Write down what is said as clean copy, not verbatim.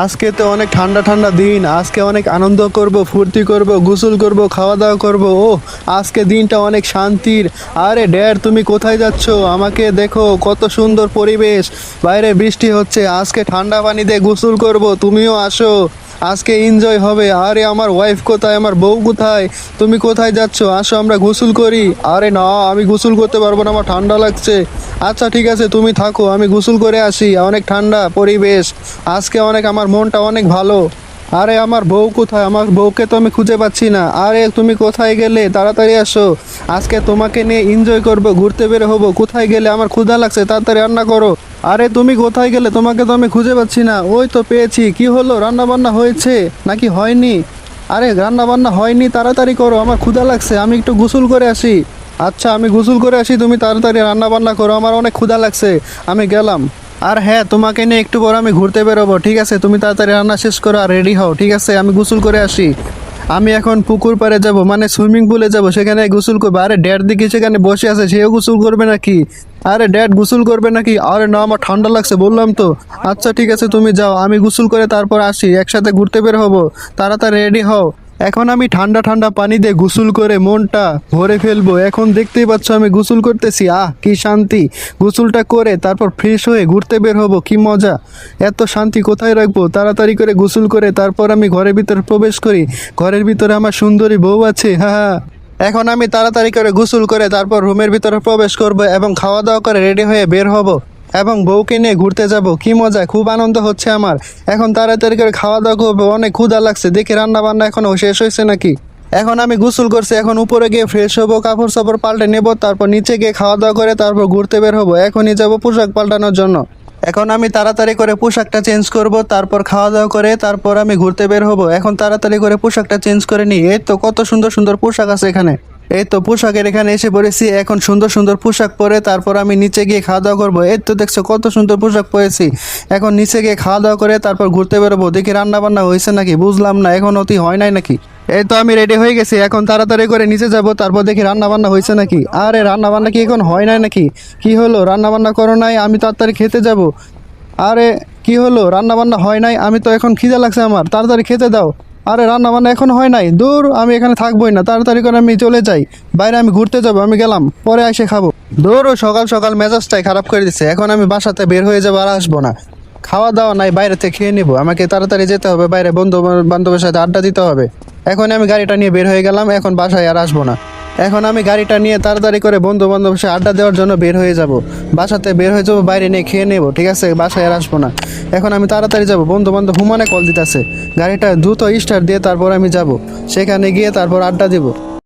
আজকে তো অনেক ঠান্ডা ঠান্ডা দিন, আজকে অনেক আনন্দ করব, ফুর্তি করব, গোসল করব, খাওয়া দাওয়া করব। ও আজকে দিনটা অনেক শান্তির। আরে ড্যাড, তুমি কোথায় যাচ্ছ? আমাকে দেখো, কত সুন্দর পরিবেশ, বাইরে বৃষ্টি হচ্ছে, আজকে ঠান্ডা পানি দিয়ে গোসল করব, তুমিও আসো, আজকে এনজয় হবে। আরে আমার ওয়াইফ কোথায়, আমার বউ কোথায়? তুমি কোথায় যাচ্ছ? আসো আমরা গোসল করি। আরে না, আমি গোসল করতে পারবো না, আমার ঠান্ডা লাগছে। আচ্ছা ঠিক আছে, তুমি থাকো, আমি গোসল করে আসি। অনেক ঠান্ডা পরিবেশ, আজকে অনেক, আমার মনটা অনেক ভালো। আরে আমার বউ কোথায়? আমার বউকে তো আমি খুঁজে পাচ্ছি না। আরে তুমি কোথায় গেলে? তাড়াতাড়ি আসো, আজকে তোমাকে নিয়ে এনজয় করব, ঘুরতে বের হবো। কোথায় গেলে? আমার ক্ষুধা লাগছে, তাড়াতাড়ি রান্না করো। আরে তুমি কোথায় গেলে? তোমাকে তো আমি খুঁজে পাচ্ছি না। ওই তো পেয়েছি। কি হলো, রান্না বান্না হয়েছে নাকি হয়নি? আরে রান্না বান্না হয়নি, তাড়াতাড়ি করো, আমার ক্ষুধা লাগছে, আমি একটু গোসল করে আসি। আচ্ছা আমি গোসল করে আসি, তুমি তাড়াতাড়ি রান্না বান্না করো, আমার অনেক ক্ষুধা লাগছে। আমি গেলাম। আর হ্যাঁ, তোমাকে নিয়ে একটু পর আমি ঘুরতে বেরোবো, ঠিক আছে? তুমি তাড়াতাড়ি রান্না শেষ করো আর রেডি হও, ঠিক আছে? আমি গোসল করে আসি। আমি এখন পুকুর পাড়ে যাব, মানে সুইমিং পুলে যাব, সেখানে গোসল করবো। আরে ড্যাড দিকে সেখানে বসে আছে, সেও গোসল করবে নাকি? আরে ড্যাড গোসল করবে নাকি? আরে না, আমার ঠান্ডা লাগছে বললাম তো। আচ্ছা ঠিক আছে, তুমি যাও, আমি গোসল করে তারপর আসি, একসাথে ঘুরতে বের হবো। তাড়াতাড়ি রেডি হও। এখন আমি ঠান্ডা ঠান্ডা পানি দিয়ে গোসল করে মনটা ভরে ফেলবো। এখন দেখতেই পাচ্ছ আমি গোসল করতেছি, আহ কি শান্তি। গোসলটা করে তারপর ফ্রেশ হয়ে ঘুরতে বের হবো, কি মজা। এত শান্তি কোথায় রাখবো? তাড়াতাড়ি করে গোসল করে তারপর আমি ঘরের ভিতরে প্রবেশ করি। ঘরের ভিতরে আমার সুন্দরী বউ আছে, হ্যাঁ হ্যাঁ। এখন আমি তাড়াতাড়ি করে গোসল করে তারপর রুমের ভিতরে প্রবেশ করব এবং খাওয়া দাওয়া করে রেডি হয়ে বের হব এবং বউকে নিয়ে ঘুরতে যাব। কি মজা, খুব আনন্দ হচ্ছে আমার। এখন তাড়াতাড়ি করে খাওয়া দাওয়া করবো, অনেক ক্ষুধা লাগছে, দেখি রান্না বান্না এখনো শেষ হয়েছে নাকি। এখন আমি গোসল করছি, এখন উপরে গিয়ে ফ্রেশ হবো, কাপড় সাপড় পাল্টে নেব, তারপর নিচে গিয়ে খাওয়া দাওয়া করে তারপর ঘুরতে বের হবো। এখনই যাব পোশাক পাল্টানোর জন্য। এখন আমি তাড়াতাড়ি করে পোশাকটা চেঞ্জ করব, তারপর খাওয়া দাওয়া করে তারপর আমি ঘুরতে বের হব। এখন তাড়াতাড়ি করে পোশাকটা চেঞ্জ করে নিই। এই তো কত সুন্দর সুন্দর পোশাক আছে এখানে। এই তো পোশাকের এখানে এসে পড়েছি। এখন সুন্দর সুন্দর পোশাক পরে তারপর আমি নিচে গিয়ে খাওয়া দাওয়া করবো। এই তো দেখছো কত সুন্দর পোশাক পরেছি। এখন নিচে গিয়ে খাওয়া দাওয়া করে তারপর ঘুরতে বেরোবো। দেখি রান্না বান্না হয়েছে নাকি, বুঝলাম না, এখন অতি হয় নাই নাকি। এই তো আমি রেডি হয়ে গেছি, এখন তাড়াতাড়ি করে নিচে যাব, তারপর দেখি রান্না বান্না হয়েছে নাকি। আরে রান্না বান্না কি এখন হয় নাই নাকি? কি হলো, রান্না বান্না করো নাই? আমি তাড়াতাড়ি খেতে যাব। আরে কি হলো, রান্না বান্না হয় নাই? আমি তো এখন খিদে লাগছে আমার, তাড়াতাড়ি খেতে দাও। আরে রান্না বান্না এখন হয় নাই, দূর, আমি এখানে থাকবোই না, তাড়াতাড়ি করে আমি চলে যাই বাইরে, আমি ঘুরতে যাবো, আমি গেলাম, পরে এসে খাবো। দূর, সকাল সকাল মেজাজটাই খারাপ করে দিচ্ছে। এখন আমি বাসাতে বের হয়ে যাবো, আর আসবো না। খাওয়া দাওয়া নাই, বাইরেতে খেয়ে নেবো। আমাকে তাড়াতাড়ি যেতে হবে বাইরে, বন্ধু বান্ধবের সাথে আড্ডা দিতে হবে। এখন আমি গাড়িটা নিয়ে বের হয়ে গেলাম, এখন বাসায় আর আসবো না। এখন আমি গাড়িটা নিয়ে তাড়াতাড়ি করে বন্ধু বান্ধবের সাথে আড্ডা দেওয়ার জন্য বের হয়ে যাব। বাসাতে বের হয়ে যাবো, বাইরে নিয়ে খেয়ে নেবো, ঠিক আছে? বাসায় আর আসবো না। এখন আমি তাড়াতাড়ি যাব, বন্ধু বান্ধব হুমানে কল দিতেছে। গাড়িটা দ্রুত স্টার্ট দিয়ে তারপর আমি যাব, সেখানে গিয়ে তারপর আড্ডা দিব।